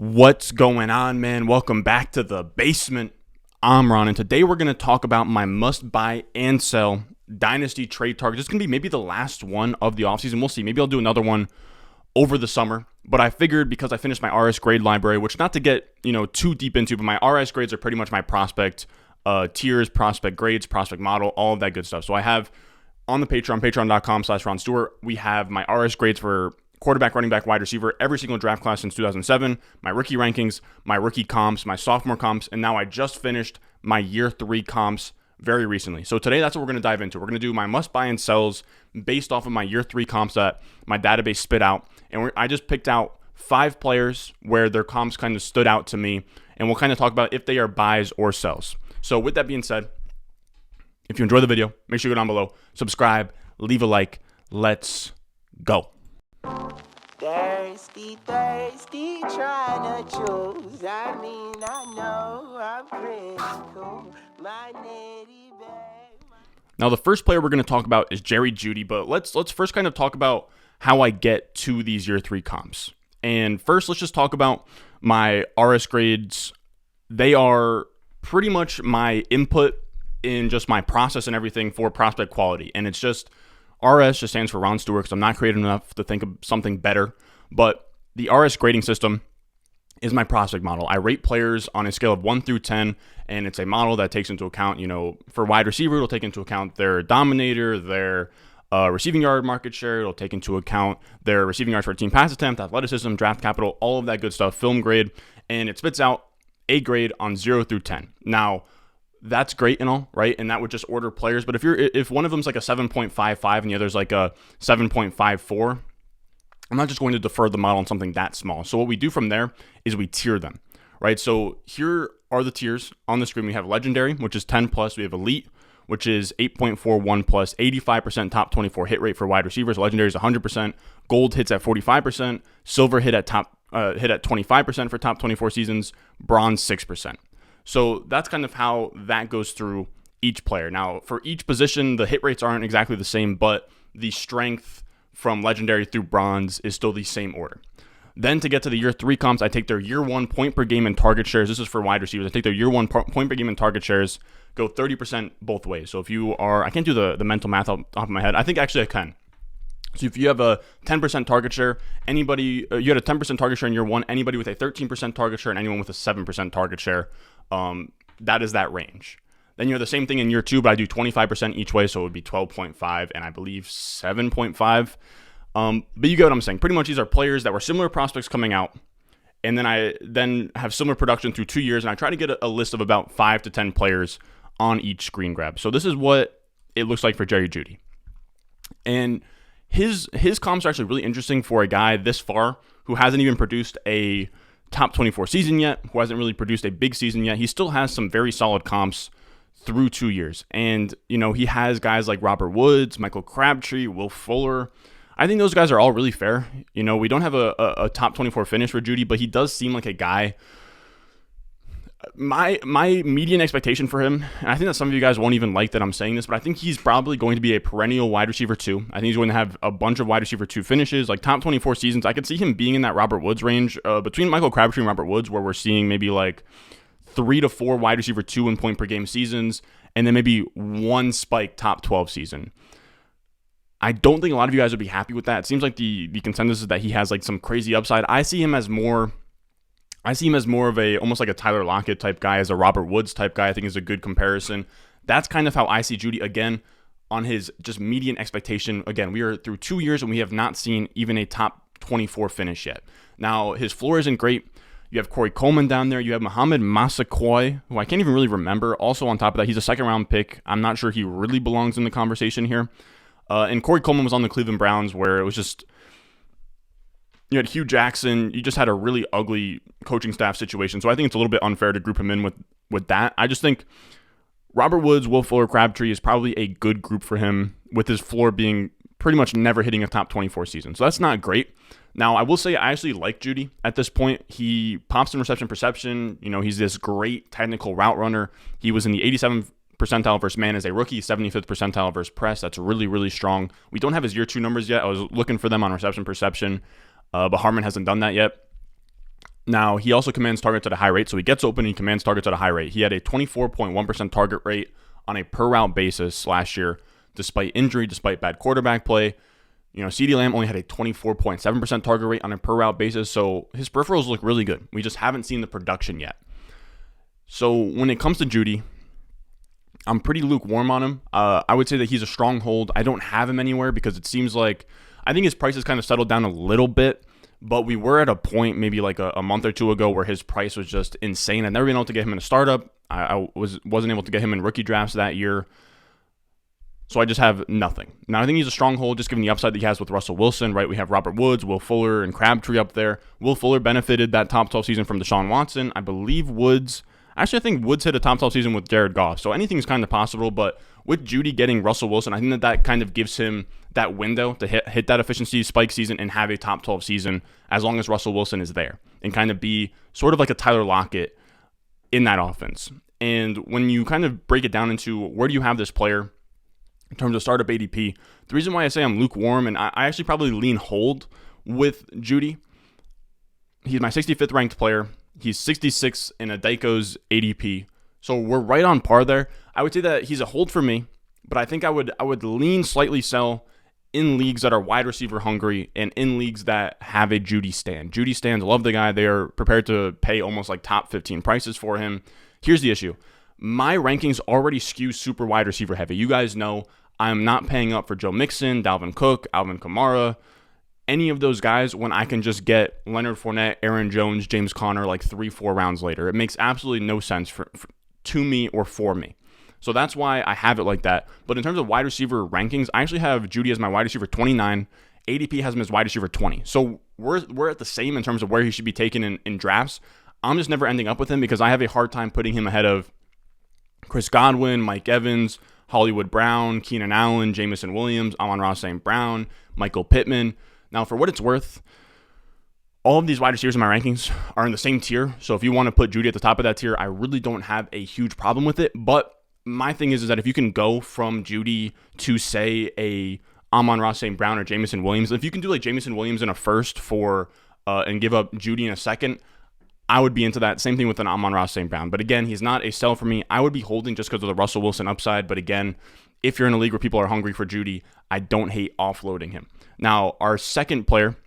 What's going on, man? Welcome back to the basement. I'm Ron, and today we're going to talk about my must-buy and sell Dynasty trade targets. It's going to be maybe the last one of the offseason. We'll see. Maybe I'll do another one over the summer. But I figured because I finished my RS grade library, which not to get too deep into, but my RS grades are pretty much my prospect tiers, prospect grades, prospect model, all of that good stuff. So I have on the Patreon, patreon.com/Ron Stewart, we have my RS grades for quarterback, running back, wide receiver, every single draft class since 2007, my rookie rankings, my rookie comps, my sophomore comps, and now I just finished my year 3 comps very recently. So today, that's what we're going to dive into. We're going to do my must-buy and sells based off of my year 3 comps that my database spit out. And I just picked out 5 players where their comps kind of stood out to me, and we'll kind of talk about if they are buys or sells. So with that being said, if you enjoy the video, make sure you go down below, subscribe, leave a like. Let's go. Thirsty, trying to choose. I know I'm critical. My nitty bag. Now, the first player we're going to talk about is Jeudy, but let's first kind of talk about how I get to these year 3 comps. And first, let's just talk about my RS grades. They are pretty much my input in just my process and everything for prospect quality. And it's just RS just stands for Ron Stewart because I'm not creative enough to think of something better. But the RS grading system is my prospect model. I rate players on a scale of 1 through 10, and it's a model that takes into account, for wide receiver, it'll take into account their dominator, their receiving yard market share. It'll take into account their receiving yards per team pass attempt, athleticism, draft capital, all of that good stuff, film grade, and it spits out a grade on 0 through 10. Now, that's great and all, right? And that would just order players. But if one of them's like a 7.55 and the other's like a 7.54, I'm not just going to defer the model on something that small. So what we do from there is we tier them, right? So here are the tiers on the screen. We have legendary, which is 10 plus. We have elite, which is 8.41 plus, 85% top 24 hit rate for wide receivers. Legendary is 100%. Gold hits at 45%. Silver hit at 25% for top 24 seasons. Bronze 6%. So that's kind of how that goes through each player. Now, for each position, the hit rates aren't exactly the same, but the strength from legendary through bronze is still the same order. Then to get to the year 3 comps, I take their year 1 point per game and target shares. This is for wide receivers. I take their year 1 point per game and target shares, go 30% both ways. So if you are, I can't do the mental math off of my head. I think actually I can. So if you have a 10% target share, you had a 10% target share in year 1, anybody with a 13% target share and anyone with a 7% target share, that is that range. Then you have the same thing in year 2, but I do 25% each way, so it would be 12.5 and I believe 7.5. But you get what I'm saying. Pretty much these are players that were similar prospects coming out, and then I have similar production through 2 years, and I try to get a list of about 5 to 10 players on each screen grab. So this is what it looks like for Jeudy. And his comps are actually really interesting for a guy this far who hasn't even produced a top 24 season yet, who hasn't really produced a big season yet. He still has some very solid comps through 2 years. And, he has guys like Robert Woods, Michael Crabtree, Will Fuller. I think those guys are all really fair. We don't have a top 24 finish for Jeudy, but he does seem like a guy. My median expectation for him, and I think that some of you guys won't even like that I'm saying this, but I think he's probably going to be a perennial wide receiver 2. I think he's going to have a bunch of wide receiver 2 finishes, like top 24 seasons. I could see him being in that Robert Woods range, between Michael Crabtree and Robert Woods, where we're seeing maybe like 3 to 4 wide receiver 2 in point per game seasons, and then maybe 1 spike top 12 season. I don't think a lot of you guys would be happy with that. It seems like the consensus is that he has like some crazy upside. I see him as more of a, almost like a Tyler Lockett type guy, as a Robert Woods type guy. I think is a good comparison. That's kind of how I see Jeudy, again, on his just median expectation. Again, we are through 2 years and we have not seen even a top 24 finish yet. Now, his floor isn't great. You have Corey Coleman down there. You have Muhammad Massaquoi, who I can't even really remember. Also on top of that, he's a second-round pick. I'm not sure he really belongs in the conversation here. And Corey Coleman was on the Cleveland Browns, where it was just, you had Hugh Jackson. You just had a really ugly coaching staff situation. So I think it's a little bit unfair to group him in with that. I just think Robert Woods, Will Fuller, Crabtree is probably a good group for him, with his floor being pretty much never hitting a top 24 season. So that's not great. Now, I will say I actually like Jeudy at this point. He pops in reception perception. He's this great technical route runner. He was in the 87th percentile versus man as a rookie, 75th percentile versus press. That's really, really strong. We don't have his year 2 numbers yet. I was looking for them on reception perception, but Harmon hasn't done that yet. Now, he also commands targets at a high rate, so he gets open and he commands targets at a high rate. He had a 24.1% target rate on a per route basis last year, despite injury, despite bad quarterback play. CeeDee Lamb only had a 24.7% target rate on a per route basis, so his peripherals look really good. We just haven't seen the production yet. So when it comes to Jeudy, I'm pretty lukewarm on him. I would say that he's a stronghold. I don't have him anywhere because it seems like I think his price has kind of settled down a little bit, but we were at a point maybe like a month or two ago where his price was just insane. I've never been able to get him in a startup. I wasn't able to get him in rookie drafts that year. So I just have nothing. Now, I think he's a stronghold just given the upside that he has with Russell Wilson, right? We have Robert Woods, Will Fuller, and Crabtree up there. Will Fuller benefited that top 12 season from Deshaun Watson. I believe I think Woods hit a top 12 season with Jared Goff. So anything's kind of possible, but with Jeudy getting Russell Wilson, I think that kind of gives him that window to hit that efficiency spike season and have a top 12 season as long as Russell Wilson is there and kind of be sort of like a Tyler Lockett in that offense. And when you kind of break it down into where do you have this player in terms of startup ADP, the reason why I say I'm lukewarm and I actually probably lean hold with Jeudy, he's my 65th ranked player. He's 66 in Adeiko's ADP. So we're right on par there. I would say that he's a hold for me, but I think I would lean slightly sell in leagues that are wide receiver hungry and in leagues that have a Jeudy stand. Jeudy stands, love the guy. They are prepared to pay almost like top 15 prices for him. Here's the issue. My rankings already skew super wide receiver heavy. You guys know I'm not paying up for Joe Mixon, Dalvin Cook, Alvin Kamara, any of those guys when I can just get Leonard Fournette, Aaron Jones, James Conner like 3-4 rounds later. It makes absolutely no sense to me or for me. So that's why I have it like that. But in terms of wide receiver rankings, I actually have Jeudy as my wide receiver 29. ADP has him as wide receiver 20. So we're at the same in terms of where he should be taken in drafts. I'm just never ending up with him because I have a hard time putting him ahead of Chris Godwin, Mike Evans, Hollywood Brown, Keenan Allen, Jamison Williams, Amon-Ra St. Brown, Michael Pittman. Now, for what it's worth, all of these wide receivers in my rankings are in the same tier. So if you want to put Jeudy at the top of that tier, I really don't have a huge problem with it. But my thing is that if you can go from Jeudy to, say, a Amon-Ra St. Brown or Jamison Williams, if you can do like Jamison Williams in a first and give up Jeudy in a second, I would be into that. Same thing with an Amon-Ra St. Brown. But again, he's not a sell for me. I would be holding just because of the Russell Wilson upside. But again, if you're in a league where people are hungry for Jeudy, I don't hate offloading him. Now, our second player,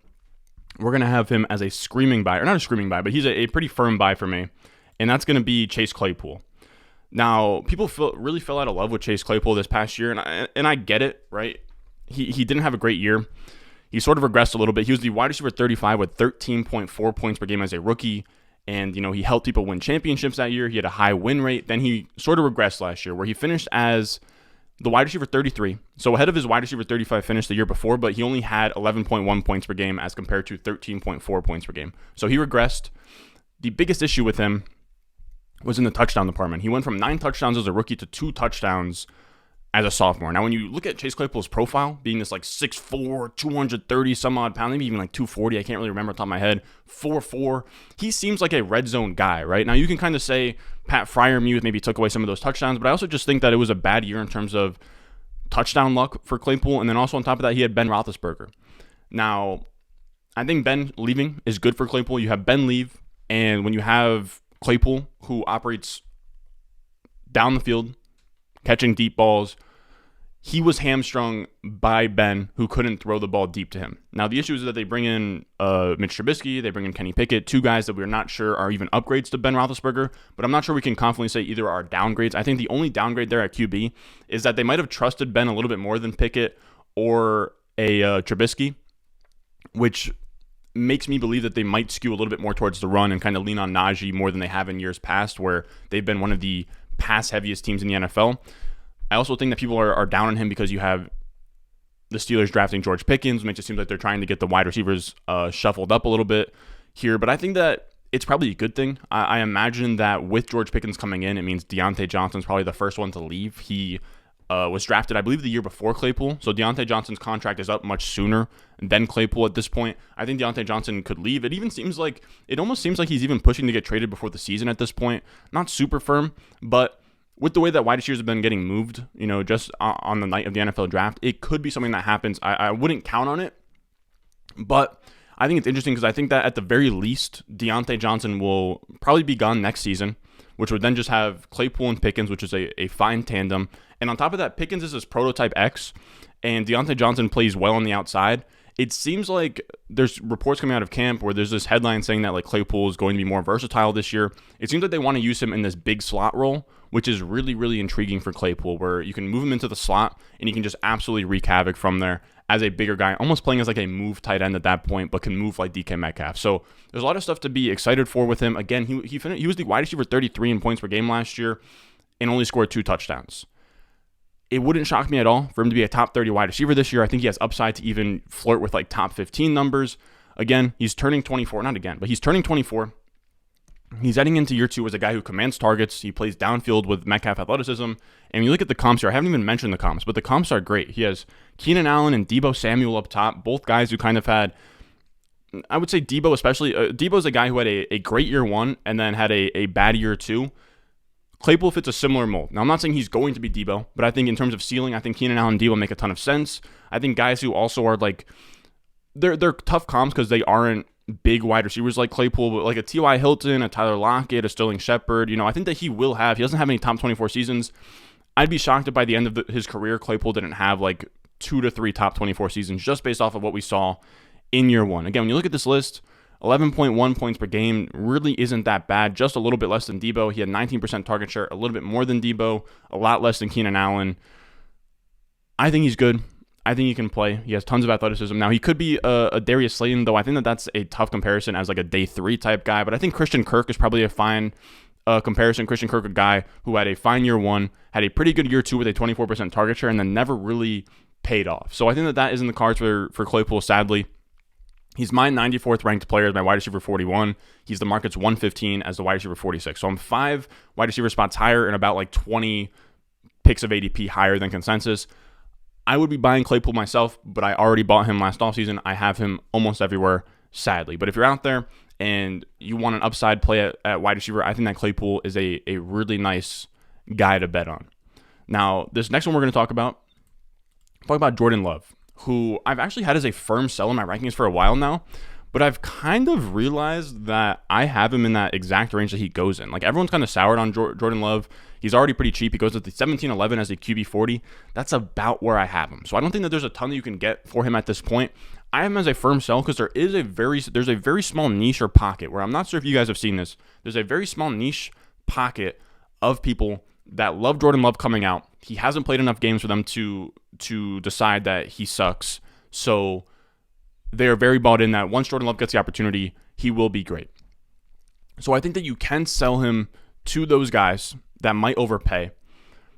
we're going to have him as a screaming buy, or not a screaming buy, but he's a pretty firm buy for me. And that's going to be Chase Claypool. Now, people really fell out of love with Chase Claypool this past year, and I get it, right? He didn't have a great year. He sort of regressed a little bit. He was the wide receiver 35 with 13.4 points per game as a rookie, and he helped people win championships that year. He had a high win rate. Then he sort of regressed last year, where he finished as the wide receiver 33, so ahead of his wide receiver 35 finish the year before, but he only had 11.1 points per game as compared to 13.4 points per game. So he regressed. The biggest issue with him was in the touchdown department. He went from 9 touchdowns as a rookie to 2 touchdowns as a sophomore. Now, when you look at Chase Claypool's profile, being this like 6'4", 230 some odd pounds, maybe even like 240, I can't really remember off the top of my head, 4'4", he seems like a red zone guy, right? Now, you can kind of say Pat Freiermuth maybe took away some of those touchdowns, but I also just think that it was a bad year in terms of touchdown luck for Claypool, and then also on top of that, he had Ben Roethlisberger. Now, I think Ben leaving is good for Claypool. You have Ben leave, and when you have Claypool, who operates down the field, catching deep balls, he was hamstrung by Ben, who couldn't throw the ball deep to him. Now, the issue is that they bring in Mitch Trubisky, they bring in Kenny Pickett, 2 guys that we're not sure are even upgrades to Ben Roethlisberger, but I'm not sure we can confidently say either are downgrades. I think the only downgrade there at QB is that they might have trusted Ben a little bit more than Pickett or a Trubisky, which makes me believe that they might skew a little bit more towards the run and kind of lean on Najee more than they have in years past, where they've been one of the pass-heaviest teams in the NFL. I also think that people are down on him because you have the Steelers drafting George Pickens, makes it seem like they're trying to get the wide receivers shuffled up a little bit here. But I think that it's probably a good thing. I imagine that with George Pickens coming in, it means Deontay Johnson's probably the first one to leave. He was drafted, I believe, the year before Claypool. So Deontay Johnson's contract is up much sooner than Claypool at this point. I think Deontay Johnson could leave. It almost seems like he's even pushing to get traded before the season at this point. Not super firm, but with the way that wide receivers have been getting moved, just on the night of the NFL draft, it could be something that happens. I wouldn't count on it, but I think it's interesting because I think that at the very least, Deontay Johnson will probably be gone next season, which would then just have Claypool and Pickens, which is a fine tandem. And on top of that, Pickens is his prototype X, and Deontay Johnson plays well on the outside. It seems like there's reports coming out of camp where there's this headline saying that like Claypool is going to be more versatile this year. It seems like they want to use him in this big slot role, which is really, really intriguing for Claypool, where you can move him into the slot and he can just absolutely wreak havoc from there as a bigger guy, almost playing as like a move tight end at that point, but can move like DK Metcalf. So there's a lot of stuff to be excited for with him. Again, he was the wide receiver 33 in points per game last year and only scored 2 touchdowns. It wouldn't shock me at all for him to be a top 30 wide receiver this year. I think he has upside to even flirt with like top 15 numbers. Again, he's turning 24. Not again, but he's turning 24. He's heading into year 2 as a guy who commands targets. He plays downfield with Metcalf athleticism. And you look at the comps here, I haven't even mentioned the comps, but the comps are great. He has Keenan Allen and Deebo Samuel up top, both guys who kind of had, I would say Deebo especially. Deebo's a guy who had a great year 1 and then had a bad year 2. Claypool fits a similar mold. Now, I'm not saying he's going to be Deebo, but I think in terms of ceiling, I think Keenan Allen and Deebo make a ton of sense. I think guys who also are like, they're tough comps because they aren't big wide receivers like Claypool, but like a T.Y. Hilton, a Tyler Lockett, a Sterling Shepard, I think that he doesn't have any top 24 seasons. I'd be shocked if by the end of his career, Claypool didn't have like 2 to 3 top 24 seasons just based off of what we saw in year 1. Again, when you look at this list, 11.1 points per game really isn't that bad, just a little bit less than Deebo. He had 19% target share, a little bit more than Deebo, a lot less than Keenan Allen. I think he's good. I think he can play. He has tons of athleticism. Now, he could be a Darius Slayton, though I think that's a tough comparison as like a day 3 type guy, but I think Christian Kirk is probably a fine comparison. Christian Kirk, a guy who had a fine year 1, had a pretty good year 2 with a 24% target share, and then never really paid off. So I think that is in the cards for Claypool, sadly. He's my 94th ranked player as my wide receiver 41. He's the market's 115 as the wide receiver 46. So I'm 5 wide receiver spots higher and about like 20 picks of ADP higher than consensus. I would be buying Claypool myself, but I already bought him last offseason. I have him almost everywhere, sadly. But if you're out there and you want an upside play at wide receiver, I think that Claypool is a really nice guy to bet on. Now, this next one we're going to talk about Jordan Love, who I've actually had as a firm sell in my rankings for a while now, but I've kind of realized that I have him in that exact range that he goes in. Like, everyone's kind of soured on Jordan Love. He's already pretty cheap. He goes at the 17-11 as a QB 40. That's about where I have him. So I don't think that there's a ton that you can get for him at this point. I have him as a firm sell because there's a very small niche or pocket where I'm not sure if you guys have seen this. There's a very small niche pocket of people that love Jordan Love coming out. He hasn't played enough games for them to decide that he sucks. So they're very bought in that once Jordan Love gets the opportunity, he will be great. So I think that you can sell him to those guys that might overpay.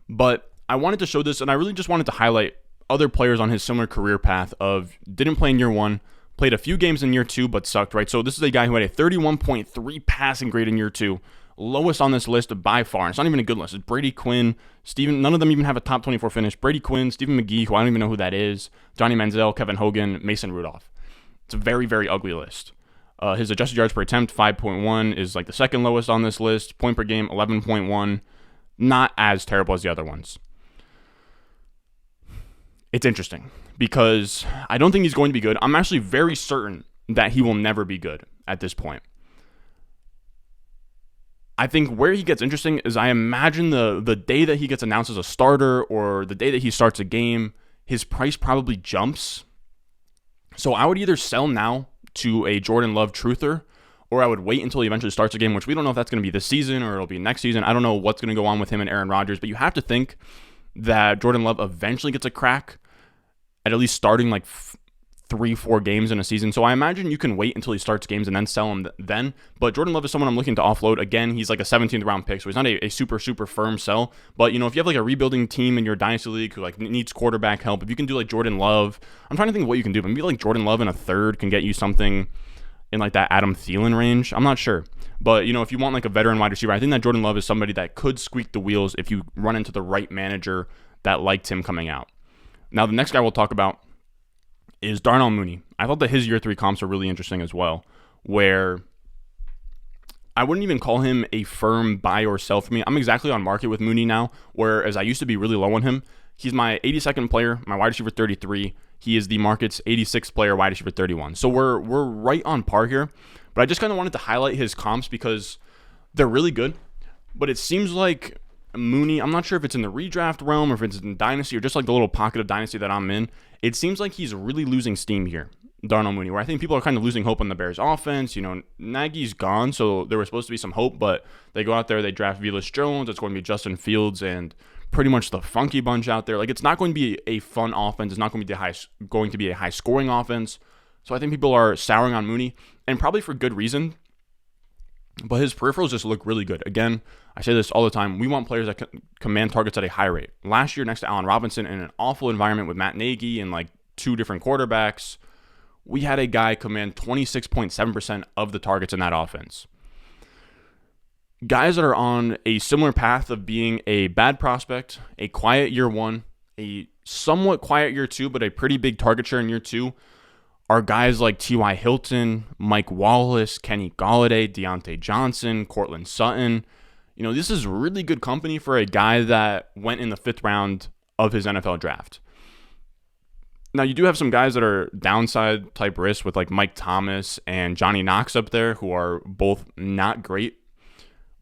But I wanted to show this, and I really just wanted to highlight other players on his similar career path of didn't play in year 1, played a few games in year 2, but sucked, right? So this is a guy who had a 31.3 passing grade in year 2. Lowest on this list by far. And it's not even a good list. It's Brady Quinn, none of them even have a top 24 finish. Brady Quinn, Stephen McGee, who I don't even know who that is, Johnny Manziel, Kevin Hogan, Mason Rudolph. It's a very, very ugly list. His adjusted yards per attempt, 5.1, is like the second lowest on this list. Point per game, 11.1. Not as terrible as the other ones. It's interesting because I don't think he's going to be good. I'm actually very certain that he will never be good at this point. I think where he gets interesting is I imagine the day that he gets announced as a starter or the day that he starts a game, his price probably jumps. So I would either sell now to a Jordan Love truther, or I would wait until he eventually starts a game, which we don't know if that's going to be this season or it'll be next season. I don't know what's going to go on with him and Aaron Rodgers, but you have to think that Jordan Love eventually gets a crack at least starting like 3-4 games in a season. So I imagine you can wait until he starts games and then sell him then. But Jordan Love is someone I'm looking to offload. Again, he's like a 17th round pick, so he's not a super firm sell. But if you have like a rebuilding team in your Dynasty League who like needs quarterback help, if you can do like Jordan Love, I'm trying to think of what you can do. Maybe like Jordan Love in a third can get you something in like that Adam Thielen range. I'm not sure. But if you want like a veteran wide receiver, I think that Jordan Love is somebody that could squeak the wheels if you run into the right manager that liked him coming out. Now, the next guy we'll talk about is Darnell Mooney. I thought that his year 3 comps are really interesting as well, where I wouldn't even call him a firm buy or sell for me. I'm exactly on market with Mooney now, whereas I used to be really low on him. He's my 82nd player, my wide receiver 33. He is the market's 86th player, wide receiver 31. So we're right on par here. But I just kind of wanted to highlight his comps because they're really good. But it seems like Mooney, I'm not sure if it's in the redraft realm or if it's in Dynasty or just like the little pocket of Dynasty that I'm in. It seems like he's really losing steam here, Darnell Mooney, where I think people are kind of losing hope on the Bears offense. Nagy's gone, so there was supposed to be some hope, but they go out there, they draft Velus Jones. It's going to be Justin Fields and pretty much the funky bunch out there. Like, it's not going to be a fun offense. It's not going to be a high-scoring offense. So I think people are souring on Mooney, and probably for good reason. But his peripherals just look really good. Again, I say this all the time. We want players that can command targets at a high rate. Last year, next to Allen Robinson, in an awful environment with Matt Nagy and like 2 different quarterbacks, we had a guy command 26.7% of the targets in that offense. Guys that are on a similar path of being a bad prospect, a quiet year 1, a somewhat quiet year 2, but a pretty big target share in year 2, are guys like T.Y. Hilton, Mike Wallace, Kenny Golladay, Deontay Johnson, Cortland Sutton. This is really good company for a guy that went in the 5th round of his NFL draft. Now, you do have some guys that are downside type risks with like Mike Thomas and Johnny Knox up there, who are both not great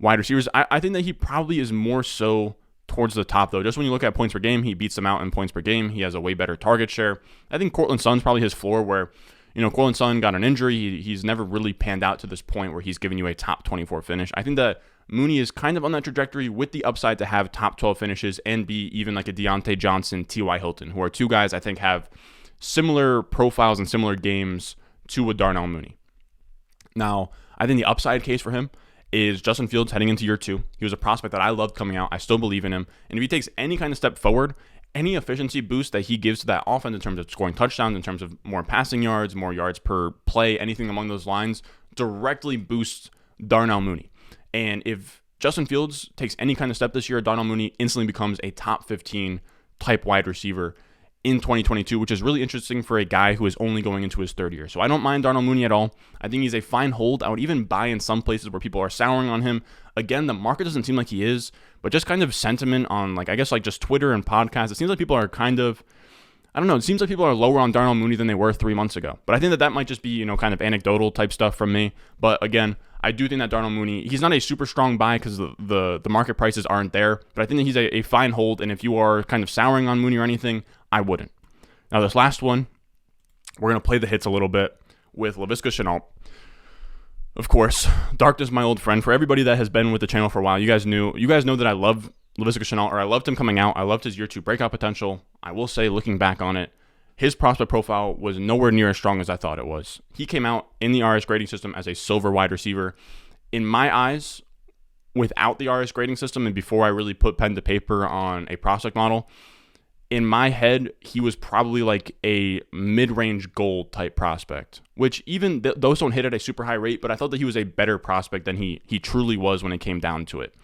wide receivers. I think that he probably is more so towards the top, though. Just when you look at points per game, he beats them out in points per game. He has a way better target share. I think Cortland Sutton's probably his floor, where, Cortland Sutton got an injury. He's never really panned out to this point where he's given you a top 24 finish. I think that Mooney is kind of on that trajectory with the upside to have top 12 finishes and be even like a Deontay Johnson, T.Y. Hilton, who are 2 guys I think have similar profiles and similar games to a Darnell Mooney. Now, I think the upside case for him is Justin Fields heading into year 2. He was a prospect that I loved coming out. I still believe in him. And if he takes any kind of step forward, any efficiency boost that he gives to that offense in terms of scoring touchdowns, in terms of more passing yards, more yards per play, anything along those lines, directly boosts Darnell Mooney. And if Justin Fields takes any kind of step this year, Darnell Mooney instantly becomes a top 15 type wide receiver in 2022, which is really interesting for a guy who is only going into his 3rd year. So I don't mind Darnell Mooney at all. I think he's a fine hold. I would even buy in some places where people are souring on him. Again, the market doesn't seem like he is, but just kind of sentiment on just Twitter and podcasts. It seems like people are it seems like people are lower on Darnell Mooney than they were 3 months ago. But I think that might just be, kind of anecdotal type stuff from me. But again, I do think that Darnell Mooney, he's not a super strong buy because the market prices aren't there. But I think that he's a fine hold. And if you are kind of souring on Mooney or anything, I wouldn't. Now, this last one, we're going to play the hits a little bit with Laviska Shenault. Of course, Darkness, my old friend. For everybody that has been with the channel for a while, you guys know that I love Laviska Shenault, or I loved him coming out. I loved his year 2 breakout potential. I will say, looking back on it, his prospect profile was nowhere near as strong as I thought it was. He came out in the RS grading system as a silver wide receiver. In my eyes, without the RS grading system and before I really put pen to paper on a prospect model, in my head, he was probably like a mid-range gold type prospect, which even those don't hit at a super high rate, but I thought that he was a better prospect than he truly was when it came down to it.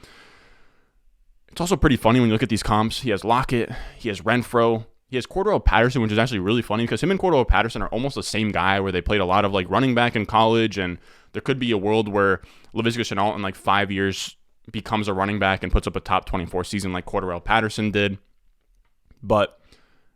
It's also pretty funny when you look at these comps. He has Lockett, he has Renfro, he has Cordell Patterson, which is actually really funny because him and Cordell Patterson are almost the same guy, where they played a lot of like running back in college, and there could be a world where Laviska Shenault in like 5 years becomes a running back and puts up a top 24 season like Cordell Patterson did. But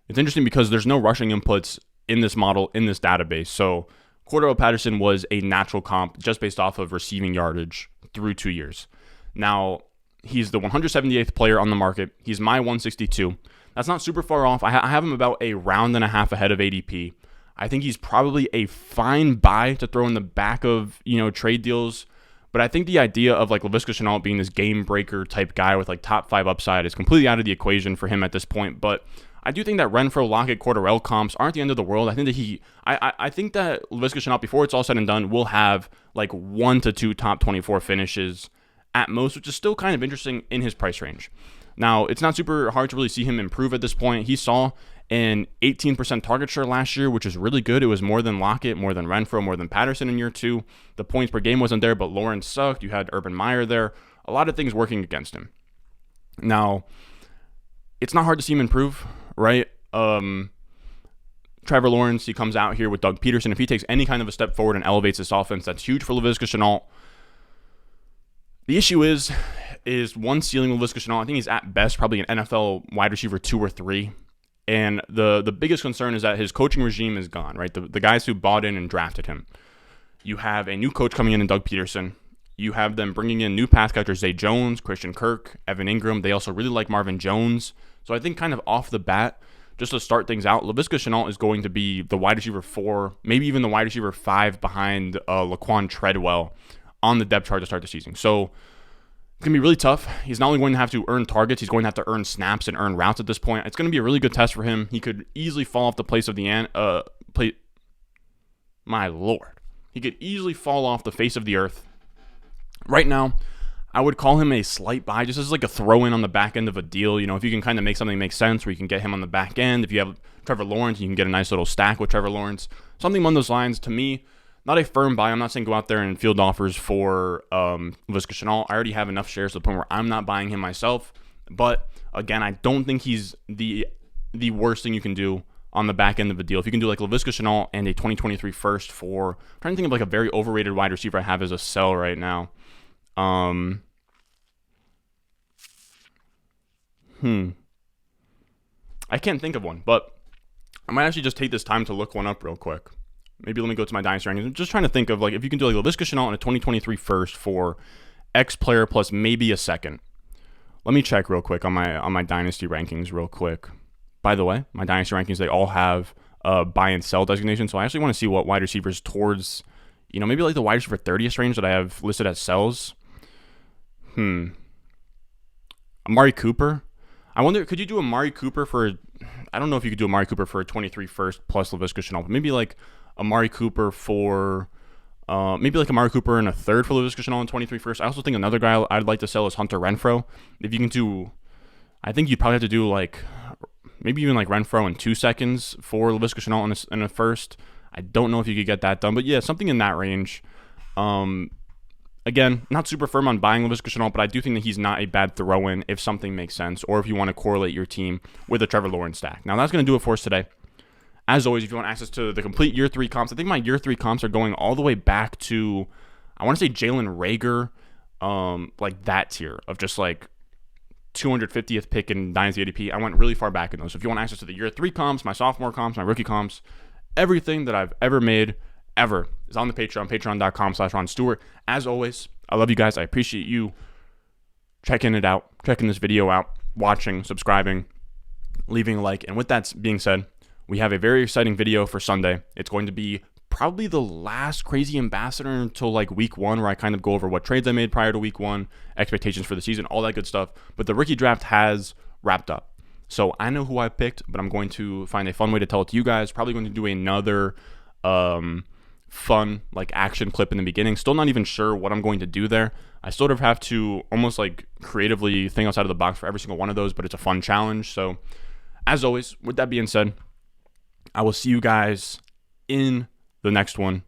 it's interesting because there's no rushing inputs in this model, in this database. So Cordell Patterson was a natural comp just based off of receiving yardage through 2 years. Now, he's the 178th player on the market. He's my 162. That's not super far off. I have him about a round and a half ahead of ADP. I think he's probably a fine buy to throw in the back of, trade deals. But I think the idea of like Laviska Shenault being this game breaker type guy with like top 5 upside is completely out of the equation for him at this point. But I do think that Renfro, Lockett, Cordell comps aren't the end of the world. I think that I think that Laviska Shenault, before it's all said and done, will have like 1 to 2 top 24 finishes at most, which is still kind of interesting in his price range. Now, it's not super hard to really see him improve at this point. He saw an 18% target share last year, which is really good. It was more than Lockett, more than Renfro, more than Patterson in year 2. The points per game wasn't there, but Lawrence sucked. You had Urban Meyer there. A lot of things working against him. Now, it's not hard to see him improve, right? Trevor Lawrence, he comes out here with Doug Peterson. If he takes any kind of a step forward and elevates this offense, that's huge for Laviska Shenault. The issue is is one ceiling with Laviska Shenault. I think he's at best probably an NFL wide receiver 2 or 3. And the biggest concern is that his coaching regime is gone, right? The guys who bought in and drafted him. You have a new coach coming in Doug Peterson. You have them bringing in new pass catchers, Zay Jones, Christian Kirk, Evan Ingram. They also really like Marvin Jones. So I think kind of off the bat, just to start things out, Laviska Shenault is going to be the wide receiver 4, maybe even the wide receiver 5 behind Laquan Treadwell on the depth chart to start the season. So it's going to be really tough. He's not only going to have to earn targets, he's going to have to earn snaps and earn routes at this point. It's going to be a really good test for him. He could easily fall off the place of the My Lord. He could easily fall off the face of the earth. Right now, I would call him a slight buy, just as like a throw-in on the back end of a deal. You know, if you can kind of make something make sense where you can get him on the back end. If you have Trevor Lawrence, you can get a nice little stack with Trevor Lawrence. Something along those lines, to me, not a firm buy. I'm not saying go out there and field offers for Laviska Shenault. I already have enough shares to the point where I'm not buying him myself. But, again, I don't think he's the worst thing you can do on the back end of a deal. If you can do like Laviska Shenault and a 2023 first for, I'm trying to think of like a very overrated wide receiver I have as a sell right now. I can't think of one, but I might actually just take this time to look one up real quick. Maybe let me go to my Dynasty rankings. I'm just trying to think of like if you can do like Laviska Shenault and a 2023 first for X player plus maybe a second. Let me check real quick on my Dynasty rankings real quick. By the way, my Dynasty rankings, they all have buy and sell designation. So I actually want to see what wide receivers towards, you know, maybe like the wide receiver 30th range that I have listed as sells. Amari Cooper. I wonder, could you do Amari Cooper for, I don't know if you could do Amari Cooper for a 23 first plus Laviska Shenault, but maybe like Amari Cooper for, maybe like Amari Cooper and a third for Laviska Shenault and 23 first. I also think another guy I'd like to sell is Hunter Renfrow. If you can do, I think you'd probably have to do like, maybe even like Renfrow in 2 seconds for Laviska Shenault in a first. I don't know if you could get that done, but yeah, something in that range. Again, not super firm on buying Laviska Shenault, but I do think that he's not a bad throw-in if something makes sense, or if you want to correlate your team with a Trevor Lawrence stack. Now, that's going to do it for us today. As always, if you want access to the complete year 3 comps, I think my year 3 comps are going all the way back to, I want to say Jalen Reagor, like that tier of just like 250th pick in Dynasty ADP. I went really far back in those. So if you want access to the year 3 comps, my sophomore comps, my rookie comps, everything that I've ever made, ever, is on the Patreon, patreon.com/Ron Stewart. As always, I love you guys. I appreciate you checking it out, checking this video out, watching, subscribing, leaving a like. And with that being said, we have a very exciting video for Sunday. It's going to be probably the last Crazy Ambassador until like week 1, where I kind of go over what trades I made prior to week 1, expectations for the season, all that good stuff. But the rookie draft has wrapped up. So I know who I picked, but I'm going to find a fun way to tell it to you guys. Probably going to do another fun like action clip in the beginning. Still not even sure what I'm going to do there. I sort of have to almost like creatively think outside of the box for every single one of those, but it's a fun challenge. So as always, with that being said, I will see you guys in the next one.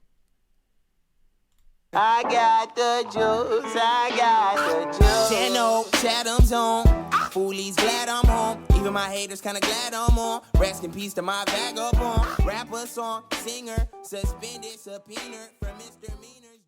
I got the juice, I got the juice. Shenault, Chatham's on. Foolies glad I'm home. Even my haters kinda glad I'm on. Rest in peace to my vagabond. Rapper song, singer, suspended, subpoena from misdemeanors.